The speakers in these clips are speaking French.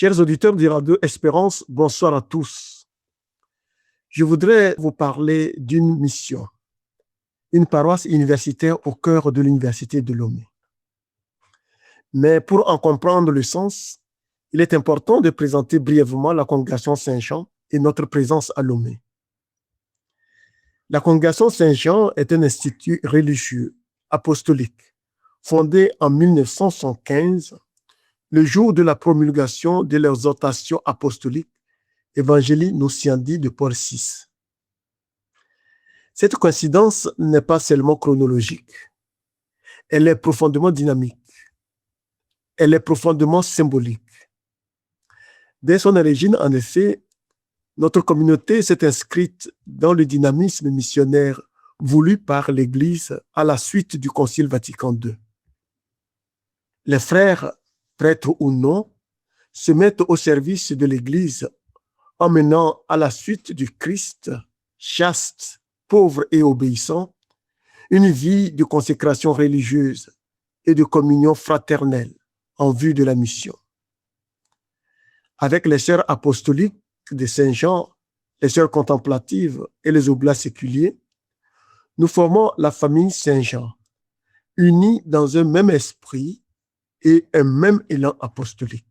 Chers auditeurs de Radio Espérance, bonsoir à tous. Je voudrais vous parler d'une mission, une paroisse universitaire au cœur de l'Université de Lomé. Mais pour en comprendre le sens, il est important de présenter brièvement la Congrégation Saint-Jean et notre présence à Lomé. La Congrégation Saint-Jean est un institut religieux apostolique fondé en 1975, le jour de la promulgation de l'exhortation apostolique Evangelii Nuntiandi de Paul VI. Cette coïncidence n'est pas seulement chronologique, elle est profondément dynamique, elle est profondément symbolique. Dès son origine, en effet, notre communauté s'est inscrite dans le dynamisme missionnaire voulu par l'Église à la suite du Concile Vatican II. Les frères, prêtres ou non, se mettent au service de l'Église en menant à la suite du Christ, chaste, pauvre et obéissant, une vie de consécration religieuse et de communion fraternelle en vue de la mission. Avec les sœurs apostoliques de Saint-Jean, les sœurs contemplatives et les oblats séculiers, nous formons la famille Saint-Jean, unis dans un même esprit et un même élan apostolique.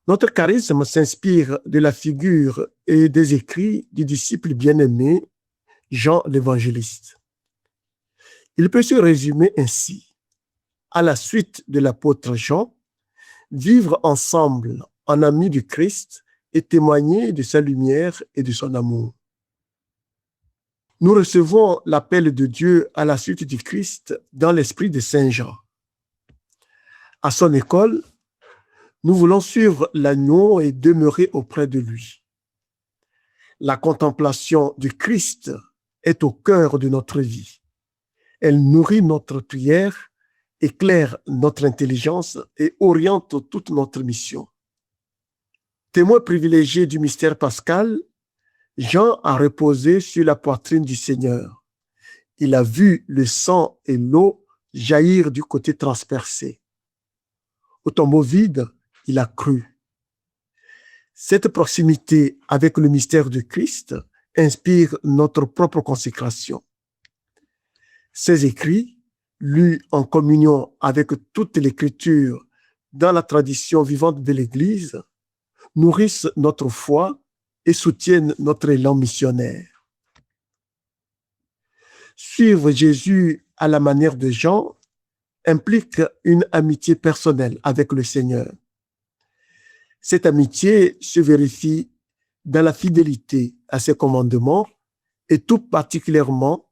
Notre charisme s'inspire de la figure et des écrits du disciple bien-aimé Jean l'Évangéliste. Il peut se résumer ainsi. À la suite de l'apôtre Jean, vivre ensemble en amis du Christ et témoigner de sa lumière et de son amour. Nous recevons l'appel de Dieu à la suite du Christ dans l'esprit de Saint Jean. À son école, nous voulons suivre l'agneau et demeurer auprès de lui. La contemplation du Christ est au cœur de notre vie. Elle nourrit notre prière, éclaire notre intelligence et oriente toute notre mission. Témoin privilégié du mystère pascal, Jean a reposé sur la poitrine du Seigneur. Il a vu le sang et l'eau jaillir du côté transpercé. Au tombeau vide, il a cru. Cette proximité avec le mystère du Christ inspire notre propre consécration. Ces écrits, lus en communion avec toute l'Écriture dans la tradition vivante de l'Église, nourrissent notre foi et soutiennent notre élan missionnaire. Suivre Jésus à la manière de Jean implique une amitié personnelle avec le Seigneur. Cette amitié se vérifie dans la fidélité à ses commandements et tout particulièrement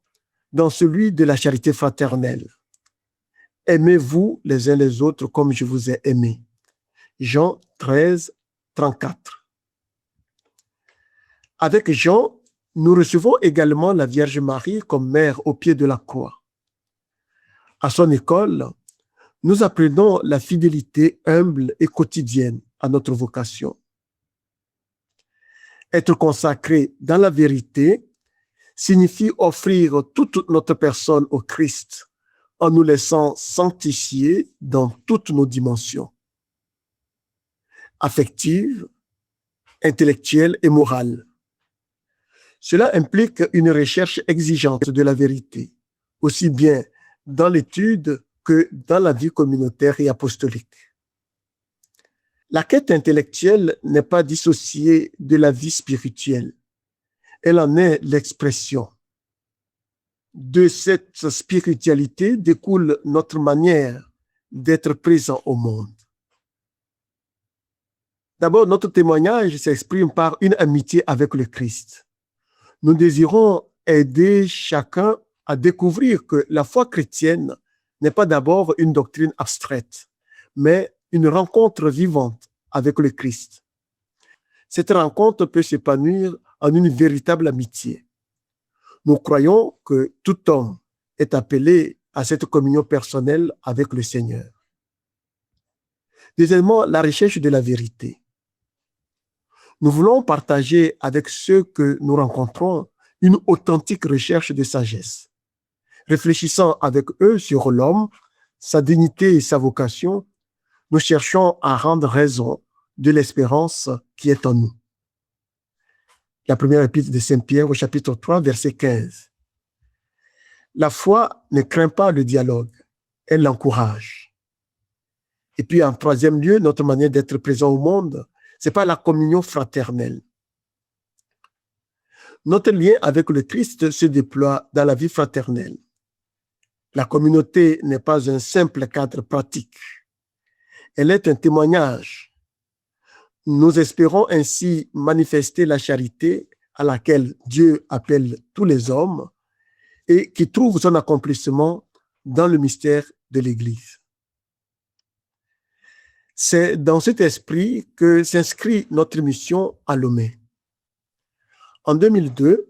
dans celui de la charité fraternelle. Aimez-vous les uns les autres comme je vous ai aimés. Jean 13, 34. Avec Jean, nous recevons également la Vierge Marie comme mère au pied de la croix. À son école, nous apprenons la fidélité humble et quotidienne à notre vocation. Être consacré dans la vérité signifie offrir toute notre personne au Christ en nous laissant sanctifier dans toutes nos dimensions, affectives, intellectuelles et morales. Cela implique une recherche exigeante de la vérité, aussi bien dans l'étude que dans la vie communautaire et apostolique. La quête intellectuelle n'est pas dissociée de la vie spirituelle. Elle en est l'expression. De cette spiritualité découle notre manière d'être présent au monde. D'abord, notre témoignage s'exprime par une amitié avec le Christ. Nous désirons aider chacun à découvrir que la foi chrétienne n'est pas d'abord une doctrine abstraite, mais une rencontre vivante avec le Christ. Cette rencontre peut s'épanouir en une véritable amitié. Nous croyons que tout homme est appelé à cette communion personnelle avec le Seigneur. Deuxièmement, la recherche de la vérité. Nous voulons partager avec ceux que nous rencontrons une authentique recherche de sagesse. Réfléchissant avec eux sur l'homme, sa dignité et sa vocation, nous cherchons à rendre raison de l'espérance qui est en nous. La première épître de Saint Pierre au chapitre 3, verset 15. La foi ne craint pas le dialogue, elle l'encourage. Et puis en troisième lieu, notre manière d'être présent au monde, c'est pas la communion fraternelle. Notre lien avec le Christ se déploie dans la vie fraternelle. La communauté n'est pas un simple cadre pratique. Elle est un témoignage. Nous espérons ainsi manifester la charité à laquelle Dieu appelle tous les hommes et qui trouve son accomplissement dans le mystère de l'Église. C'est dans cet esprit que s'inscrit notre mission à Lomé. En 2002,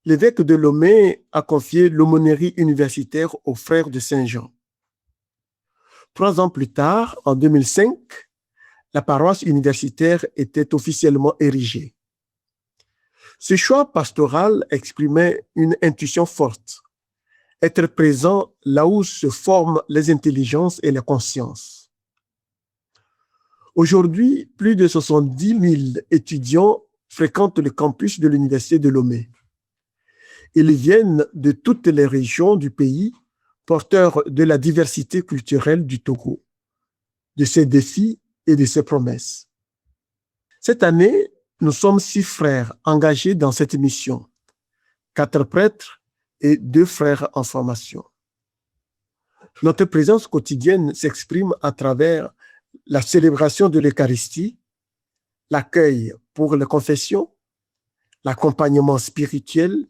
l'évêque de Lomé a confié l'aumônerie universitaire aux frères de Saint-Jean. 3 ans plus tard, en 2005, la paroisse universitaire était officiellement érigée. Ce choix pastoral exprimait une intuition forte, être présent là où se forment les intelligences et les consciences. Aujourd'hui, plus de 70 000 étudiants fréquentent le campus de l'Université de Lomé. Ils viennent de toutes les régions du pays, porteurs de la diversité culturelle du Togo, de ses défis et de ses promesses. Cette année, nous sommes 6 frères engagés dans cette mission, 4 prêtres et 2 frères en formation. Notre présence quotidienne s'exprime à travers la célébration de l'Eucharistie, l'accueil pour les confessions, l'accompagnement spirituel,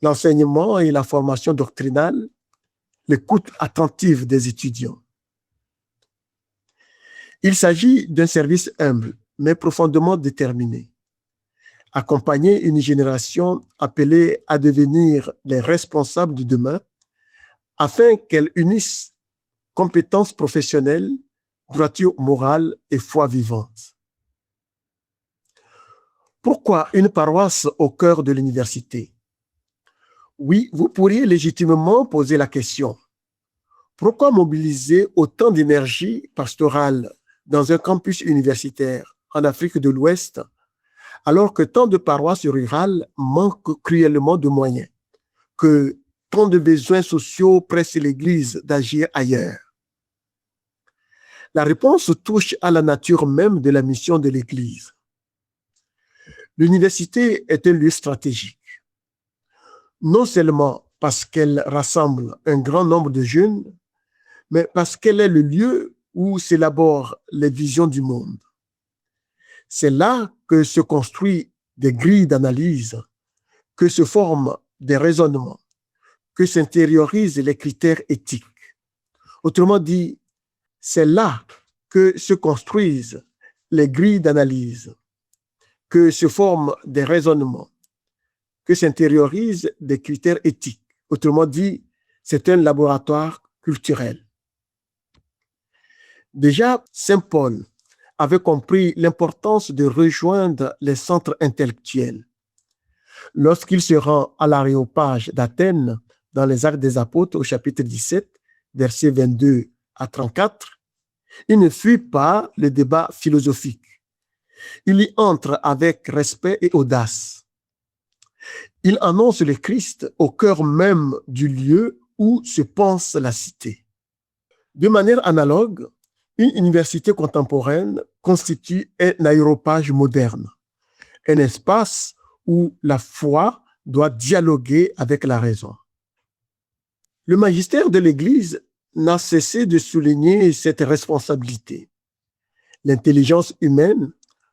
l'enseignement et la formation doctrinale, l'écoute attentive des étudiants. Il s'agit d'un service humble, mais profondément déterminé. Accompagner une génération appelée à devenir les responsables de demain, afin qu'elle unisse compétences professionnelles, droiture morale et foi vivante. Pourquoi une paroisse au cœur de l'université? Oui, vous pourriez légitimement poser la question. Pourquoi mobiliser autant d'énergie pastorale dans un campus universitaire en Afrique de l'Ouest, alors que tant de paroisses rurales manquent cruellement de moyens, que tant de besoins sociaux pressent l'Église d'agir ailleurs? La réponse touche à la nature même de la mission de l'Église. L'université est un lieu stratégique, non seulement parce qu'elle rassemble un grand nombre de jeunes, mais parce qu'elle est le lieu où s'élaborent les visions du monde. C'est là que se construisent des grilles d'analyse, que se forment des raisonnements, que s'intériorisent les critères éthiques. Autrement dit, c'est là que se construisent les grilles d'analyse, que se forment des raisonnements, que s'intériorisent des critères éthiques. Autrement dit, c'est un laboratoire culturel. Déjà, Saint Paul avait compris l'importance de rejoindre les centres intellectuels. Lorsqu'il se rend à l'Aréopage d'Athènes, dans les Actes des Apôtres, au chapitre 17, versets 22 à 34, il ne fuit pas le débat philosophique. Il y entre avec respect et audace. Il annonce le Christ au cœur même du lieu où se pense la cité. De manière analogue, une université contemporaine constitue un aéropage moderne, un espace où la foi doit dialoguer avec la raison. Le magistère de l'Église n'a cessé de souligner cette responsabilité. L'intelligence humaine,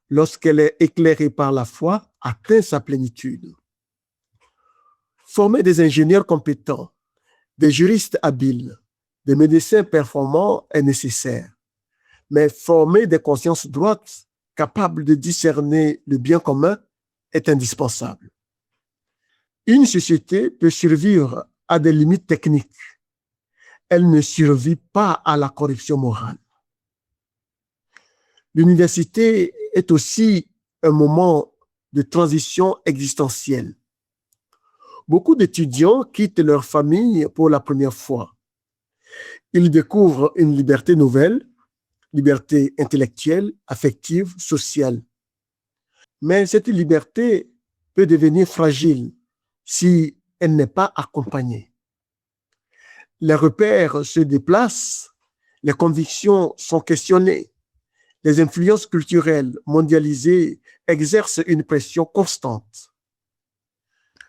lorsqu'elle est éclairée par la foi, atteint sa plénitude. Former des ingénieurs compétents, des juristes habiles, des médecins performants est nécessaire, mais former des consciences droites capables de discerner le bien commun est indispensable. Une société peut survivre à des limites techniques. Elle ne survit pas à la corruption morale. L'université est aussi un moment de transition existentielle. Beaucoup d'étudiants quittent leur famille pour la première fois. Ils découvrent une liberté nouvelle, liberté intellectuelle, affective, sociale. Mais cette liberté peut devenir fragile si elle n'est pas accompagnée. Les repères se déplacent, les convictions sont questionnées, les influences culturelles mondialisées exercent une pression constante.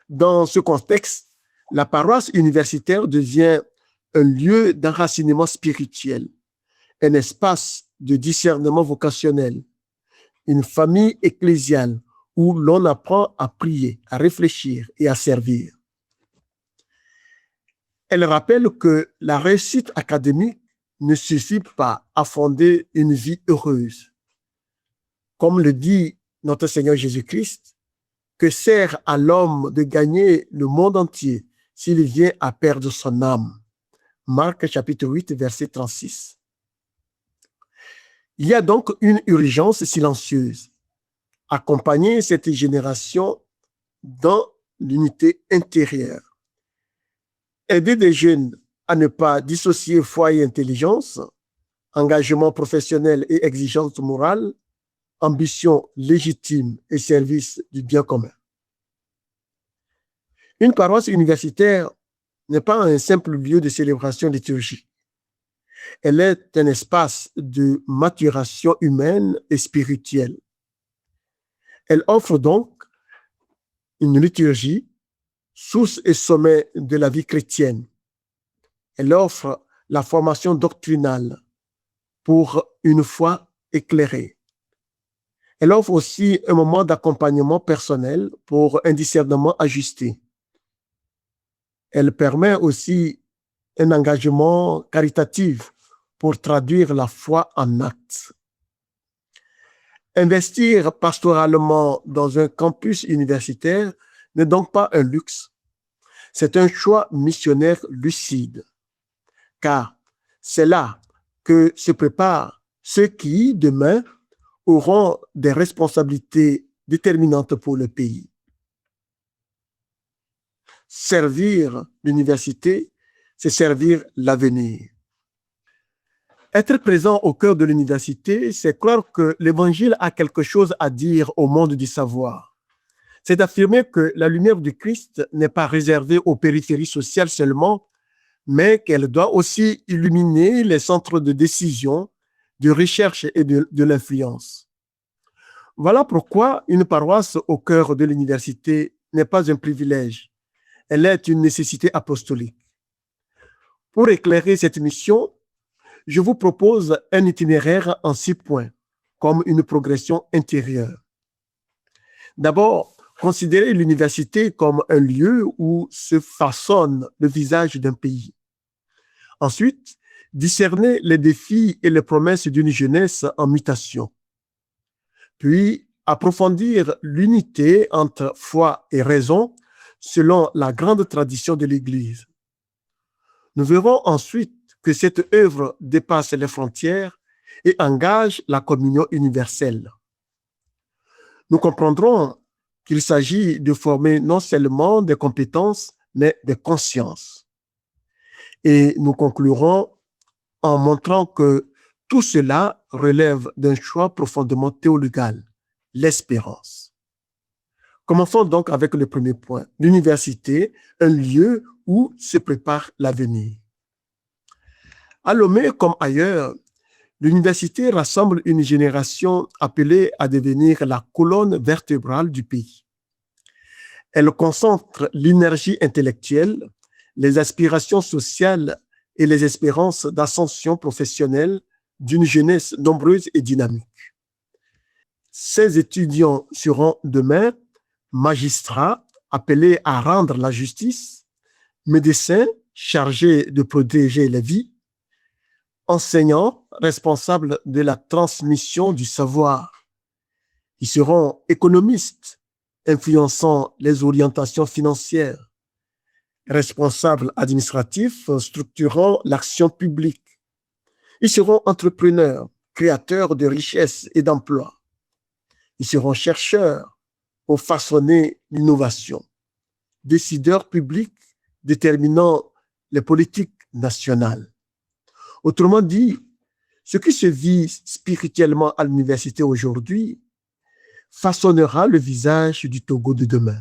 Dans ce contexte, la paroisse universitaire devient un lieu d'enracinement spirituel, un espace de discernement vocationnel, une famille ecclésiale où l'on apprend à prier, à réfléchir et à servir. Elle rappelle que la réussite académique ne suffit pas à fonder une vie heureuse. Comme le dit notre Seigneur Jésus-Christ, que sert à l'homme de gagner le monde entier s'il vient à perdre son âme. Marc chapitre 8, verset 36. Il y a donc une urgence silencieuse. Accompagner cette génération dans l'unité intérieure. Aider des jeunes à ne pas dissocier foi et intelligence, engagement professionnel et exigence morale, ambition légitime et service du bien commun. Une paroisse universitaire n'est pas un simple lieu de célébration liturgique. Elle est un espace de maturation humaine et spirituelle. Elle offre donc une liturgie, source et sommet de la vie chrétienne. Elle offre la formation doctrinale pour une foi éclairée. Elle offre aussi un moment d'accompagnement personnel pour un discernement ajusté. Elle permet aussi un engagement caritatif pour traduire la foi en actes. Investir pastoralement dans un campus universitaire n'est donc pas un luxe. C'est un choix missionnaire lucide, car c'est là que se préparent ceux qui, demain, auront des responsabilités déterminantes pour le pays. Servir l'université, c'est servir l'avenir. Être présent au cœur de l'université, c'est croire que l'Évangile a quelque chose à dire au monde du savoir. C'est affirmer que la lumière du Christ n'est pas réservée aux périphéries sociales seulement, mais qu'elle doit aussi illuminer les centres de décision, de recherche et de l'influence. Voilà pourquoi une paroisse au cœur de l'université n'est pas un privilège, elle est une nécessité apostolique. Pour éclairer cette mission, je vous propose un itinéraire en 6 points, comme une progression intérieure. D'abord, considérez l'université comme un lieu où se façonne le visage d'un pays. Ensuite, discernez les défis et les promesses d'une jeunesse en mutation. Puis, approfondir l'unité entre foi et raison selon la grande tradition de l'Église. Nous verrons ensuite que cette œuvre dépasse les frontières et engage la communion universelle. Nous comprendrons qu'il s'agit de former non seulement des compétences, mais des consciences. Et nous conclurons en montrant que tout cela relève d'un choix profondément théologal, l'espérance. Commençons donc avec le premier point, l'université, un lieu où se prépare l'avenir. À Lomé comme ailleurs, l'université rassemble une génération appelée à devenir la colonne vertébrale du pays. Elle concentre l'énergie intellectuelle, les aspirations sociales et les espérances d'ascension professionnelle d'une jeunesse nombreuse et dynamique. Ces étudiants seront demain magistrats appelés à rendre la justice, médecins chargés de protéger la vie, enseignants responsables de la transmission du savoir. Ils seront économistes influençant les orientations financières, responsables administratifs structurant l'action publique. Ils seront entrepreneurs, créateurs de richesses et d'emplois. Ils seront chercheurs pour façonner l'innovation, décideurs publics déterminant les politiques nationales. Autrement dit, Ce qui se vit spirituellement à l'université aujourd'hui façonnera le visage du Togo de demain.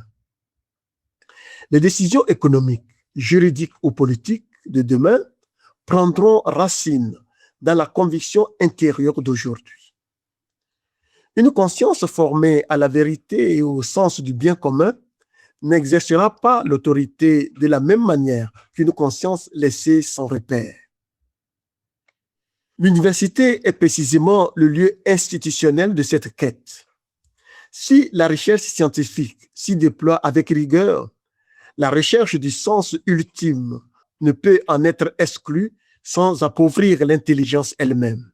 Les décisions économiques, juridiques ou politiques de demain prendront racine dans la conviction intérieure d'aujourd'hui. Une conscience formée à la vérité et au sens du bien commun n'exercera pas l'autorité de la même manière qu'une conscience laissée sans repère. L'université est précisément le lieu institutionnel de cette quête. Si la recherche scientifique s'y déploie avec rigueur, la recherche du sens ultime ne peut en être exclue sans appauvrir l'intelligence elle-même.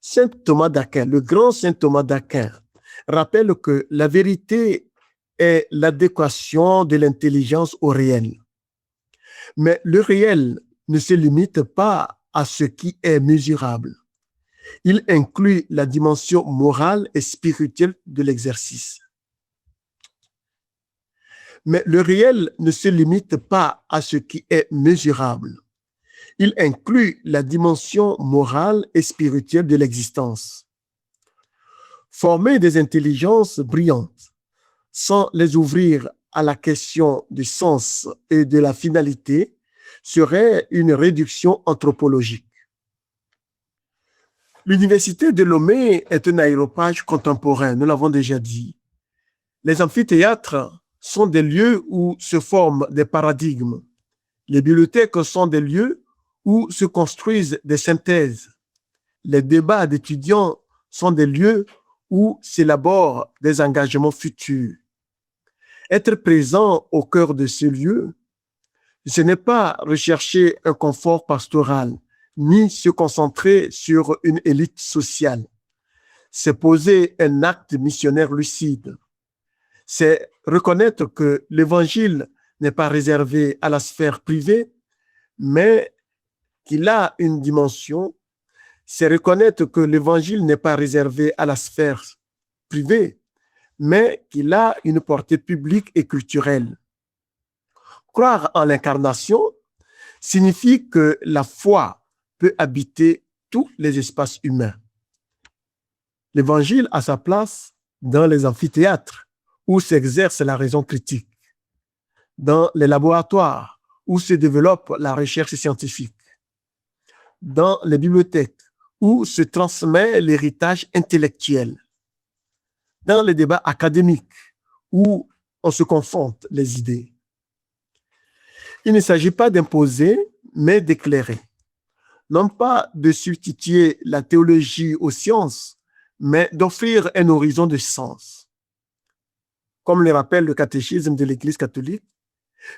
Saint Thomas d'Aquin, le grand Saint Thomas d'Aquin, rappelle que la vérité est l'adéquation de l'intelligence au réel. Mais le réel ne se limite pas à ce qui est mesurable. Il inclut la dimension morale et spirituelle de l'exercice. Mais le réel ne se limite pas à ce qui est mesurable. Il inclut la dimension morale et spirituelle de l'existence. Former des intelligences brillantes sans les ouvrir à la question du sens et de la finalité serait une réduction anthropologique. L'université de Lomé est un aéropage contemporain, nous l'avons déjà dit. Les amphithéâtres sont des lieux où se forment des paradigmes. Les bibliothèques sont des lieux où se construisent des synthèses. Les débats d'étudiants sont des lieux où s'élaborent des engagements futurs. Être présent au cœur de ces lieux, ce n'est pas rechercher un confort pastoral, ni se concentrer sur une élite sociale. C'est poser un acte missionnaire lucide. C'est reconnaître que l'Évangile n'est pas réservé à la sphère privée, mais qu'il a une dimension. C'est reconnaître que l'Évangile n'est pas réservé à la sphère privée, mais qu'il a une portée publique et culturelle. Croire en l'incarnation signifie que la foi peut habiter tous les espaces humains. L'Évangile a sa place dans les amphithéâtres où s'exerce la raison critique, dans les laboratoires où se développe la recherche scientifique, dans les bibliothèques où se transmet l'héritage intellectuel, dans les débats académiques où on se confronte les idées. Il ne s'agit pas d'imposer, mais d'éclairer. Non pas de substituer la théologie aux sciences, mais d'offrir un horizon de sens. Comme le rappelle le catéchisme de l'Église catholique,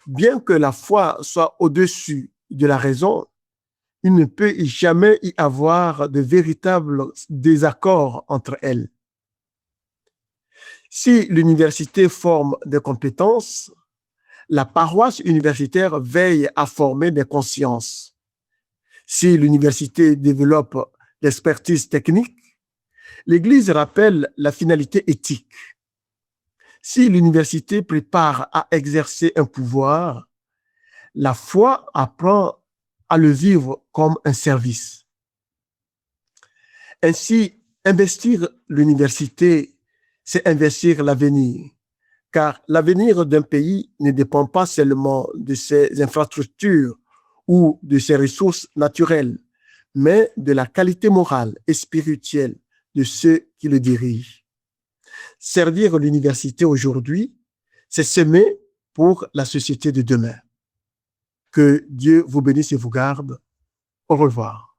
bien que la foi soit au-dessus de la raison, il ne peut jamais y avoir de véritables désaccords entre elles. Si l'université forme des compétences, la paroisse universitaire veille à former des consciences. Si l'université développe l'expertise technique, l'Église rappelle la finalité éthique. Si l'université prépare à exercer un pouvoir, la foi apprend à le vivre comme un service. Ainsi, investir l'université, c'est investir l'avenir, car l'avenir d'un pays ne dépend pas seulement de ses infrastructures ou de ses ressources naturelles, mais de la qualité morale et spirituelle de ceux qui le dirigent. Servir l'université aujourd'hui, c'est semer pour la société de demain. Que Dieu vous bénisse et vous garde. Au revoir.